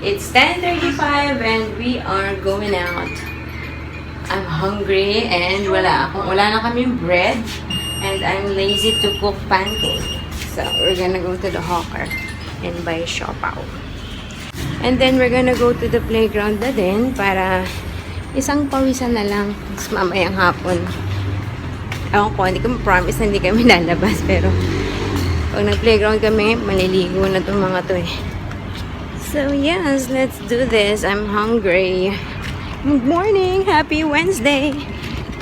It's 10:35 and we are going out. I'm hungry and wala na kaming bread and I'm lazy to cook pancake. So we're gonna go to the hawker and buy siopaw. And then we're gonna go to the playground na din para isang pawisan na lang. Tapos mamayang hapon. Ewan ko, hindi ko promise na hindi kami lalabas pero pag nag-playground kami, maliligo na itong mga to eh. So yes, let's do this. I'm hungry. Good morning. Happy Wednesday.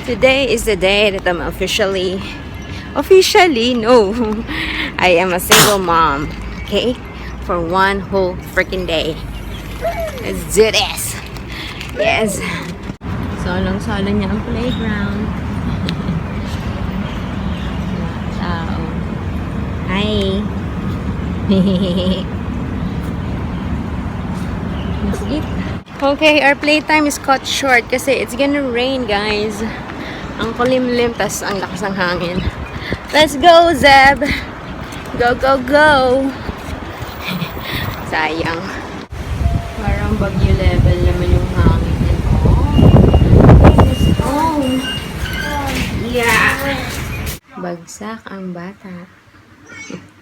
Today is the day that I'm officially, no. I am a single mom. Okay? For one whole freaking day. Let's do this. Yes. Solong-solo niya ang playground. Tao. Hi. Okay, our playtime is cut short kasi it's gonna rain, guys. Ang kulimlim, tas ang lakas ng hangin. Let's go, Zeb! Go, go, go! Sayang. Parang bagyo level naman yung hangin. Oh! Yeah! Bagsak ang bata.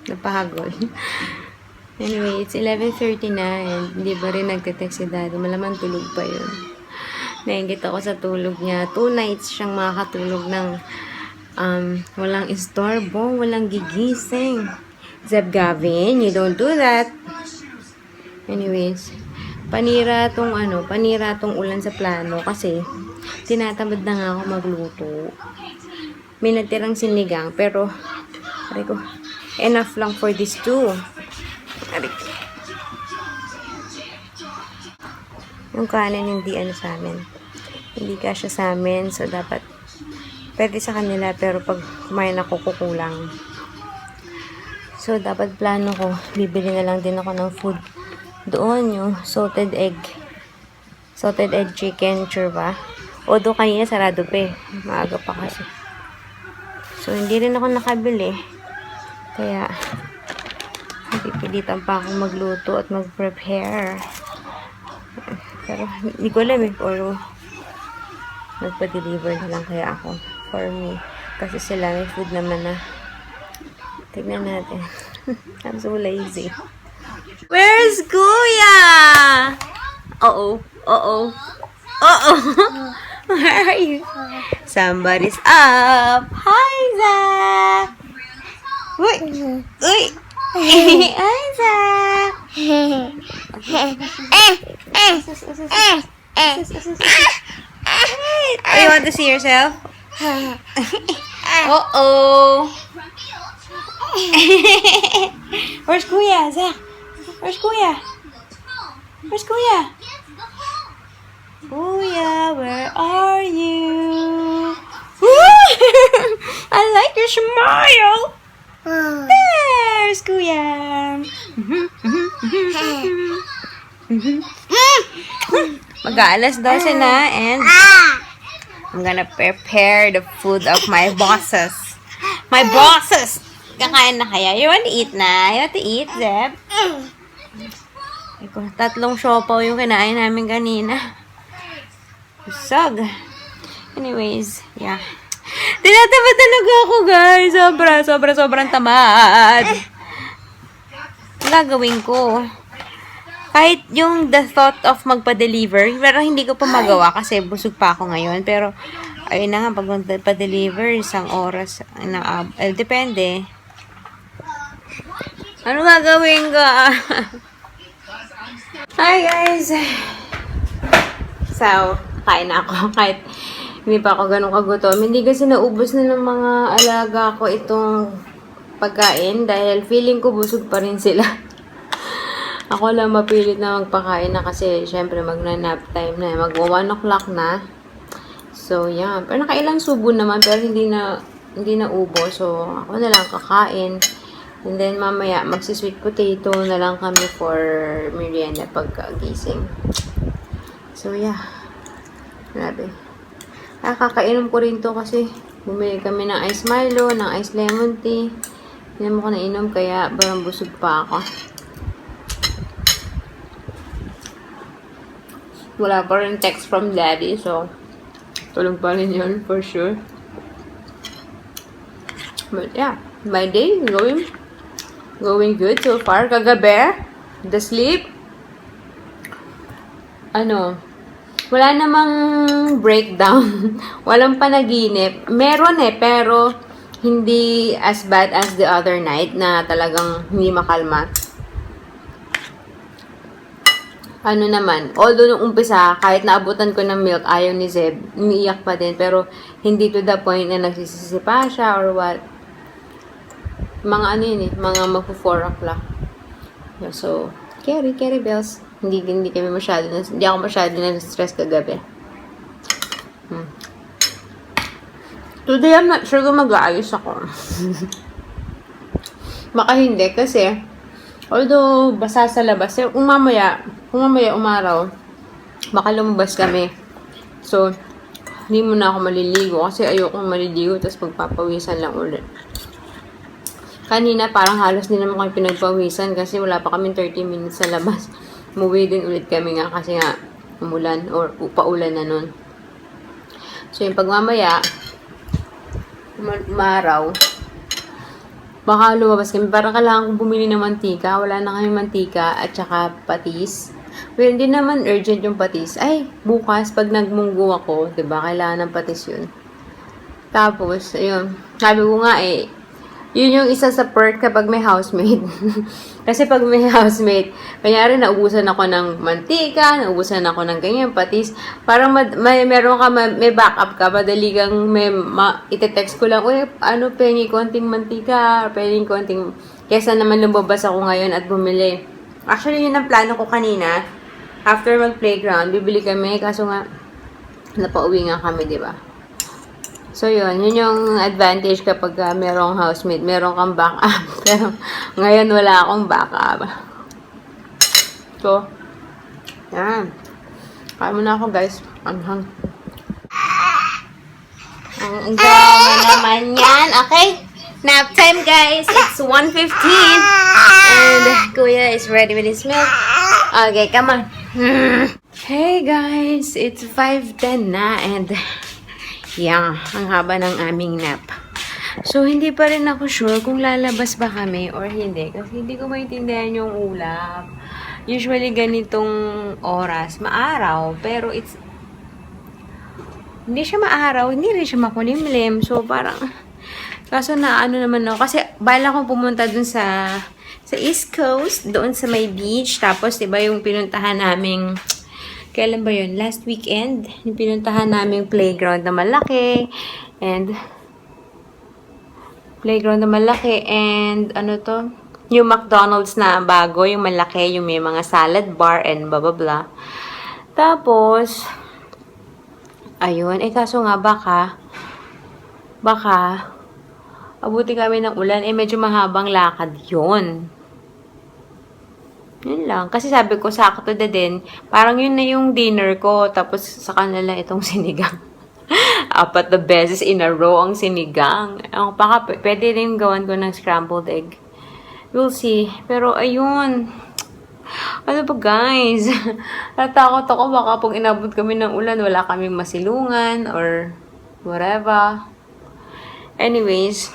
Napahagol. Anyway, it's 11:30 na and hindi ba rin nagte-text si Daddy. Malaman tulog pa yun. Nainggit ako sa tulog niya. 2 nights siyang makakatulog ng walang istorbo, walang gigising. Zeb Gavin, you don't do that. Anyways, panira tong ulan sa plano kasi tinatamad na nga ako magluto. May natirang sinigang pero ko, enough lang for this too. Yung kanin hindi sa amin. Hindi kasya sa amin. So, dapat pwede sa kanila. Pero pag kumain ako, kukulang. So, dapat plano ko. Bibili na lang din ako ng food. Doon yung salted egg chicken churba. Although kanina sarado pa eh. Maaga pa kasi. So, hindi rin ako nakabili. Kaya pipilitan pa akong magluto at mag-prepare. Pero hindi ko alam eh. Or magpa-deliver na lang kaya ako. For me. Kasi sila may food naman na. Tignan natin. I'm so lazy. Where's Kuya? Uh-oh. Uh-oh. Uh-oh. Where are you? Somebody's up. Hi, Zach. Uy. Uy. Isaac! You want to see yourself? Uh-oh! Where's Kuya, Zach? Where's Kuya? Where's Kuya? Kuya, where are you? I like your smile! There's Kuya. Mag-aalas 12 na and I'm gonna prepare the food of my bosses. My bosses! Kakain na kaya? You want to eat na? You want to eat, Zeb? Tatlong siopaw yung kinain namin kanina. Usog. Anyways, yeah. Tinatamad talaga ako, guys. Sobrang tamad. Gagawin ko. Kahit yung the thought of magpa-deliver, pero hindi ko pa magawa kasi busog pa ako ngayon. Pero, ayun na nga, pag magpa-deliver, 1 oras, depende. Ano gagawin ko? Hi, guys. So, kain na ako. Kahit hindi pa ako ganun kagutom. Hindi kasi naubos na ng mga alaga ko itong pagkain dahil feeling ko busog pa rin sila. Ako lang mapilit na magpakain na kasi syempre magna-nap time na. Magwa 1 o'clock na. So, yan. Pero nakailang subo naman, pero hindi na ubo. So, ako na lang kakain. And then, mamaya, magsi-sweet potato na lang kami for merienda pagkagising. So, yeah. Grabe. Kakainom ko rin to kasi bumili kami ng ice Milo, ng ice lemon tea. Hindi mo ko nainom, kaya parang busog pa ako. Wala pa rin text from daddy, so tulog pa rin yun for sure. But yeah, my day is going good so far. Kagabi, the sleep, wala namang breakdown. Walang panaginip. Meron pero hindi as bad as the other night na talagang hindi makalma. Although nung umpisa, kahit naabutan ko ng milk, ayaw ni Zeb, umiiyak pa din, pero hindi to the point na nagsisisi pa siya or what. Mga mga magpo-4 o'clock. So, carry bells. Hindi ako masyado na stress kagabi. Today, I'm not sure kung mag-aayos ako. Baka hindi, kasi although basa sa labas, kung mamaya umaraw, baka lumabas kami. So, hindi muna ako maliligo kasi ayoko maliligo tapos magpapawisan lang ulit. Kanina parang halos din naman kami pinagpawisan kasi wala pa kami 30 minutes sa labas. Umuwi din ulit kami nga kasi nga umulan or paulan na nun. So, yung pagmamaya, umaraw, baka lumabas kami. Parang kailangan kong bumili ng mantika. Wala na kami mantika at saka patis. Well, hindi naman urgent yung patis. Ay, bukas, pag nagmunggo ako, diba, kailangan ng patis yun. Tapos, ayun. Sabi ko nga yun yung isa sa perk kapag may housemate. Kasi pag may housemate, kanyari naubusan ako ng mantika, naubusan ako ng ganyan, patis. Parang may backup ka, madali kang ite-text ko lang, pengi konting mantika, pengi konting, kesa naman lumabas ako ngayon at bumili. Actually, yun ang plano ko kanina. After mag-playground, bibili kami, kaso nga, napauwi nga kami, di ba? So, yun yung advantage kapag merong housemate, meron kang backup. Pero, ngayon wala akong backup. So, yan. Kaya muna ako, guys. Anghang. Ang drama naman yan. Okay? Nap time, guys. It's 1:15. And Kuya is ready with his milk. Okay, come on. Hey, guys. It's 5:10 na. And yeah, ang haba ng aming nap. So, hindi pa rin ako sure kung lalabas ba kami or hindi. Kasi hindi ko maintindihan yung ulap. Usually, ganitong oras, maaraw. Pero hindi siya maaraw, hindi rin siya makulimlim. So, parang, kaso na naman ako. Kasi, bala kong pumunta dun sa East Coast, doon sa may beach. Tapos, diba yung pinuntahan naming, kailan ba yun? Last weekend, yung pinuntahan naming playground na malaki. And, yung McDonald's na bago, yung malaki, yung may mga salad bar and blah, blah, blah. Tapos, ayun, kaso nga baka, abuti kami ng ulan, medyo mahabang lakad yun. Yun lang. Kasi sabi ko, sakto na din. Parang yun na yung dinner ko. Tapos, sa kanila itong sinigang. 4 na beses in a row ang sinigang. Baka pwede rin gawan ko ng scrambled egg. We'll see. Pero, ayun. Ano ba, guys? Natakot ako. Baka pag inabot kami ng ulan, wala kaming masilungan or whatever. Anyways,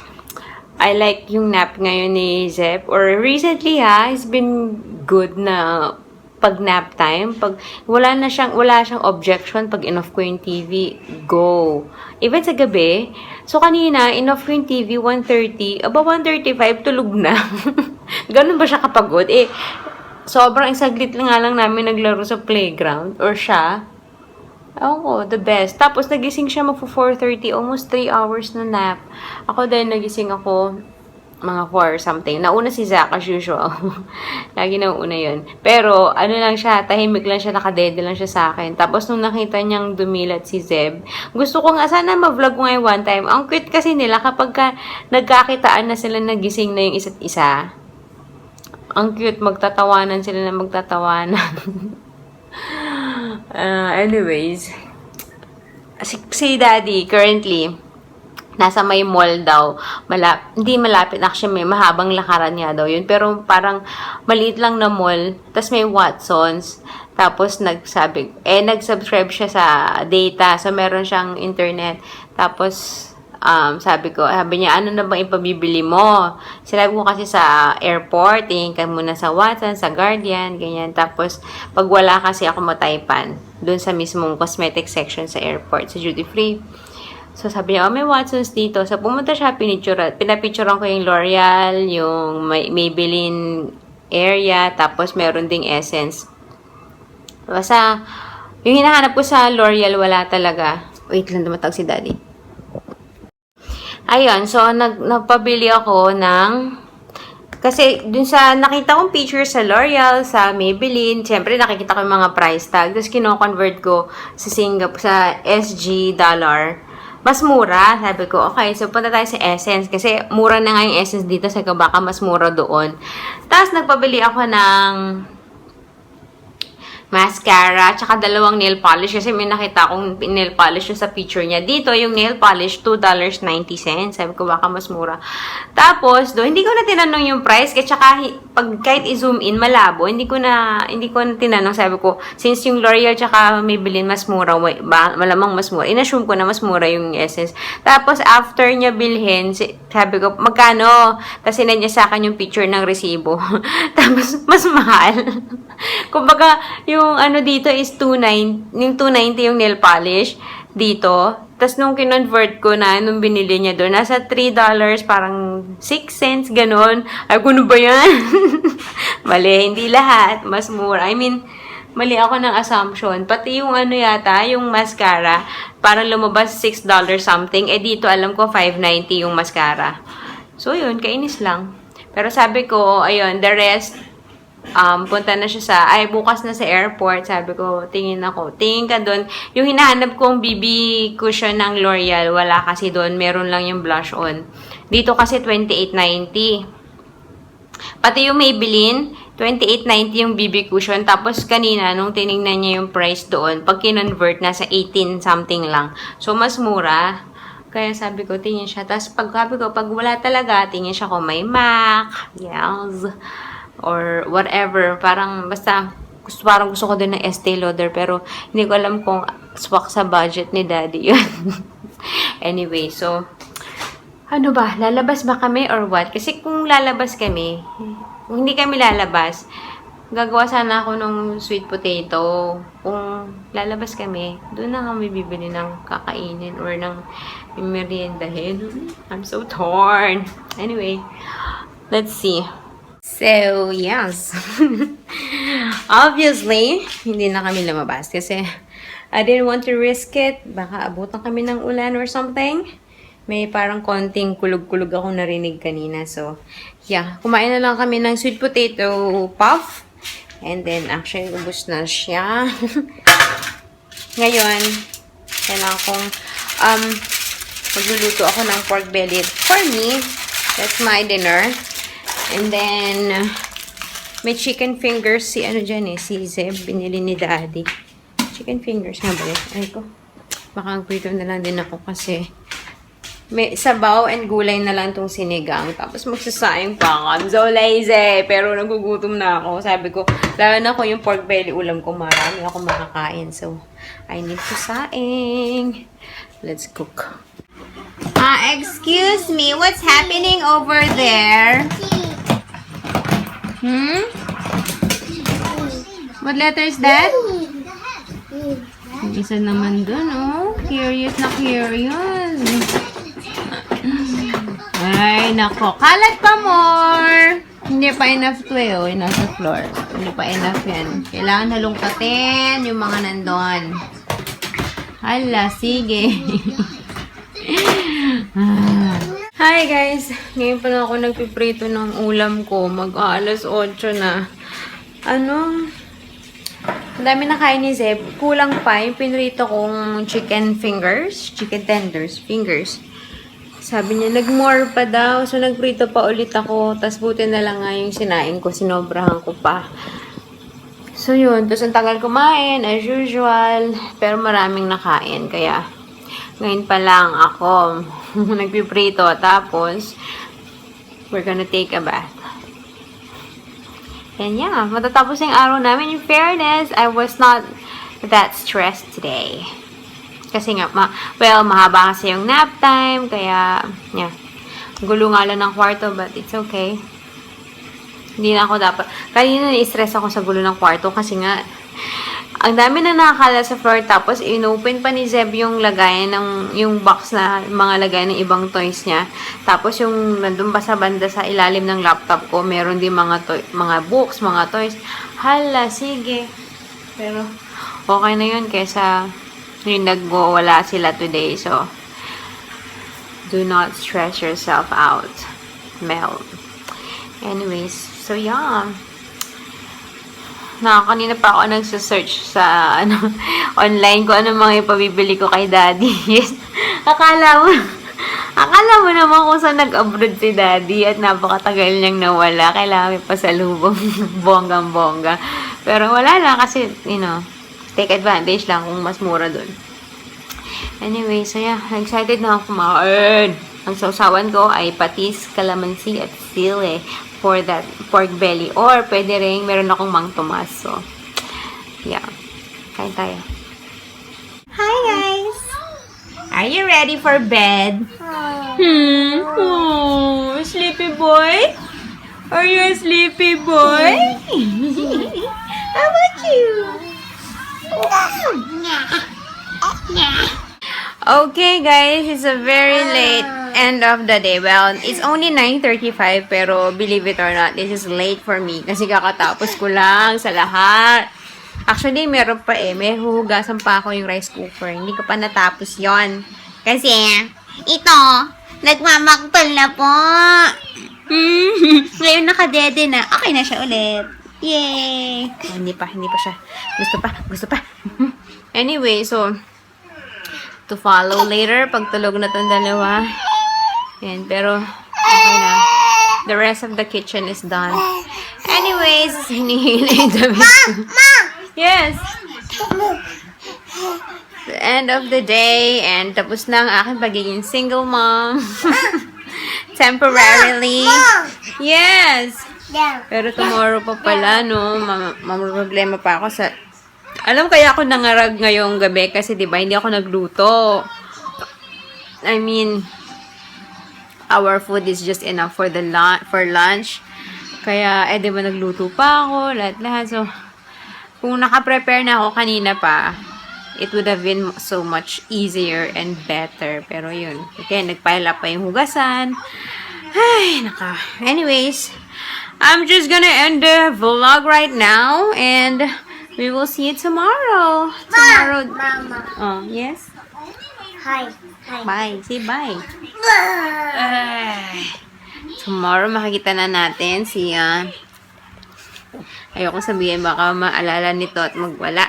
I like yung nap ngayon ni Zep. Or recently it's been good na pag nap time. Pag wala siyang objection pag in-off ko yung TV, go. Even sa gabi. So kanina, in-off ko yung TV 1:30, about 1:35 tulog na. Ganun ba siya kapagod? Sobrang saglit nga lang namin naglaro sa playground or siya. The best. Tapos, nagising siya magpo 4:30, almost 3 hours na nap. Ako din, nagising ako mga 4 or something. Nauna si Zach as usual. Lagi nauna yun. Pero, ano lang siya, tahimik lang siya, nakadede lang siya sa akin. Tapos, nung nakita niyang dumilat si Zeb, gusto ko nga, sana ma-vlog ko ngayon one time. Ang cute kasi nila kapag nagkakitaan na sila, nagising na yung isa't isa. Ang cute, magtatawanan sila na magtatawanan. Anyways, si Daddy, currently, nasa may mall daw. Hindi malapit. Actually, may mahabang lakaran niya daw yun. Pero parang maliit lang na mall. Tapos may Watsons. Tapos nag-subscribe siya sa data. So, meron siyang internet. Tapos, sabi niya, ano na bang ipabibili mo? Sinabi ko kasi sa airport, tingin ka muna sa Watsons, sa Guardian, ganyan. Tapos, pag wala kasi ako mataypan, dun sa mismong cosmetic section sa airport, sa duty free. So, sabi niya, may Watsons dito. So, pumunta siya, pinapicturean ko yung L'Oreal, yung Maybelline area, tapos meron ding Essence. Basta, yung hinahanap ko sa L'Oreal, wala talaga. Wait lang, dumatawag si Daddy. Ayun, so, nagpabili ako ng... Kasi, dun sa nakita kong picture sa L'Oreal, sa Maybelline, syempre, nakikita ko yung mga price tag. Tapos, kino-convert ko sa sa SG dollar. Mas mura, sabi ko, okay, so punta tayo sa Essence, kasi mura na nga yung Essence dito, sa baka mas mura doon. Tapos, nagpabili ako ng mascara, tsaka 2 nail polish, kasi may nakita akong nail polish sa picture niya. Dito, yung nail polish, $2.90. Sabi ko, baka mas mura. Tapos, hindi ko na tinanong yung price, kasi tsaka, kahit i-zoom in, malabo, hindi ko na tinanong. Sabi ko, since yung L'Oreal tsaka Maybelline mas mura, malamang mas mura. In-assume ko na mas mura yung Essence. Tapos, after niya bilhin, sabi ko, magkano? Tapos, sinend niya sa akin yung picture ng resibo. Tapos, mas mahal. Kumbaga, yung ano dito is yung $2.90 yung nail polish dito. Tapos nung kinonvert ko na, nung binili niya doon, nasa $3, parang 6 cents, ganun. Ay, kuno ba yan? Mali, hindi lahat. Mas mura. I mean, mali ako ng assumption. Pati yung ano yata, yung mascara, parang lumabas $6 something. Eh dito, alam ko, $5.90 yung mascara. So, yun, kainis lang. Pero sabi ko, ayun, the rest, punta na siya bukas na sa airport. Sabi ko, tingin ka doon. Yung hinahanap kong BB cushion ng L'Oreal, wala kasi doon. Meron lang yung blush on. Dito kasi $28.90. Pati yung Maybelline, $28.90 yung BB cushion. Tapos kanina, nung tinignan niya yung price doon, pag kinonvert, nasa 18 something lang. So, mas mura. Kaya sabi ko, tingin siya. Tapos pag wala talaga, tingin siya kung may MAC. Yes. Or whatever, parang gusto ko din ng Estee Lauder, pero hindi ko alam kung swak sa budget ni Daddy yun. Anyway, so, ano ba, lalabas ba kami or what? Kasi kung lalabas kami, kung hindi kami lalabas, gagawa sana ako ng sweet potato. Kung lalabas kami, doon na kami bibili ng kakainin or ng meriendahin. I'm so torn. Anyway, let's see. So, yes. Obviously, hindi na kami lumabas kasi I didn't want to risk it. Baka abutan kami ng ulan or something. May parang konting kulog-kulog akong narinig kanina. So, yeah. Kumain na lang kami ng sweet potato puff. And then, actually, ubos na siya. Ngayon, kailangan kong magluluto ako ng pork belly for me. That's my dinner. And then, may chicken fingers si si Zeb, binili ni Daddy. Chicken fingers nga ba yun? Ay ko, baka prito na lang din ako kasi may sabaw and gulay na lang tong sinigang. Tapos magsasayang pa ako. I'm so lazy. Pero nagugutom na ako. Sabi ko, lalo na ko yung pork belly ulam ko, marami ako makakain. So, I need to saing. Let's cook. Excuse me, what's happening over there? What letter is that? Isa naman dun, oh. Curious na curious. Ay, nako. Kalat pa more. Hindi pa enough to eh, oh. Nasa floor. Hindi pa enough yan. Kailangan halongkatin yung mga nandun. Hala, sige. Hi guys! Ngayon pa lang ako nagpiprito ng ulam ko. Mag-aalas 8 na. Ang dami na kain ni Zeb. Kulang pa yung pinrito kong chicken tenders, fingers. Sabi niya, nag-more pa daw. So, nagprito pa ulit ako. Tapos, buti na lang nga yung sinain ko. Sinobrahan ko pa. So, yun. Tapos, ang tagal kumain, as usual. Pero maraming nakain. Kaya, ngayon pa lang ako nagpiprito. Tapos, we're gonna take a bath. And yeah, matatapos yung araw namin. In fairness, I was not that stressed today. Kasi nga, mahaba kasi yung nap time. Kaya, yeah. Gulo nga lang ng kwarto, but it's okay. Hindi na ako dapat. Kanina na-stress ako sa gulo ng kwarto kasi nga, ang dami na nakakala sa floor. Tapos, inopen pa ni Zeb yung lagayan ng, yung box na mga lagayan ng ibang toys niya. Tapos, yung nandun pa sa banda sa ilalim ng laptop ko, meron din mga books, mga toys. Hala, sige. Pero, okay na yun kesa yung nagwawala sila today. So, do not stress yourself out, Mel. Anyways, so yeah. Kanina pa ako nagsa-search sa online ko ano mga ipabibili ko kay Daddy. Yes. Akala mo naman kung saan nag-abroad si Daddy at napakatagal niyang nawala. Kailangan may pasalubong bonggang-bongga. Pero wala lang kasi, take advantage lang kung mas mura dun. Anyway, so yeah, excited na ako kumain. Ang sausawan ko ay patis, kalamansi at sili for that pork belly. Or, pwede rin, meron akong Mang Tomas. So, yeah. Kain tayo. Hi, guys! Are you ready for bed? Oh, sleepy boy? Are you a sleepy boy? How about you? Okay, guys. It's a very late end of the day. Well, it's only 9:35 pero believe it or not, this is late for me kasi kakatapos ko lang sa lahat. Actually, meron pa may huhugasan pa ako yung rice cooker. Hindi ko pa natapos yon. Kasi, ito, nagmamaktol na po. Ngayon nakadede na. Okay na siya ulit. Yay! Oh, hindi pa siya. Gusto pa. Anyway, so, to follow later pag tulog na tong dalawa. Yan, pero okay na. The rest of the kitchen is done. Anyways, hinihila yung damit ko. Yes! The end of the day and tapos na ang aking pagiging single mom. Temporarily. Yes! Pero tomorrow pa pala, no? Problema pa ako sa... Alam kaya ako nangarag ngayong gabi kasi diba hindi ako nagluto. I mean, our food is just enough for lunch. Kaya diba nagluto pa ako, lahat. So, kung naka-prepare na ako kanina pa, it would have been so much easier and better. Pero yun, okay, nagpile up pa yung hugasan. Ay, naka. Anyways, I'm just gonna end the vlog right now and we will see you tomorrow. Mama. Oh, yes? Hi. Bye. Say bye. Tomorrow, makikita na natin si... ayoko sabihin, baka maalala nito at magwala.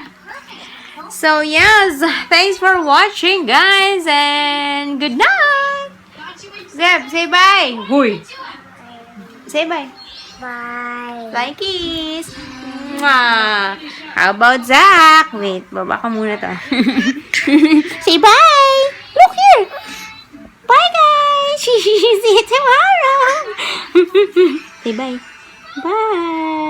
So, yes. Thanks for watching, guys. And good night. Zeb, say bye. Huy. Say bye. Bye. Bye, kiss. Mwah. How about Zach? Wait, baba ka muna to. Say bye. Look here. Bye, guys. See you tomorrow. Say bye. Bye.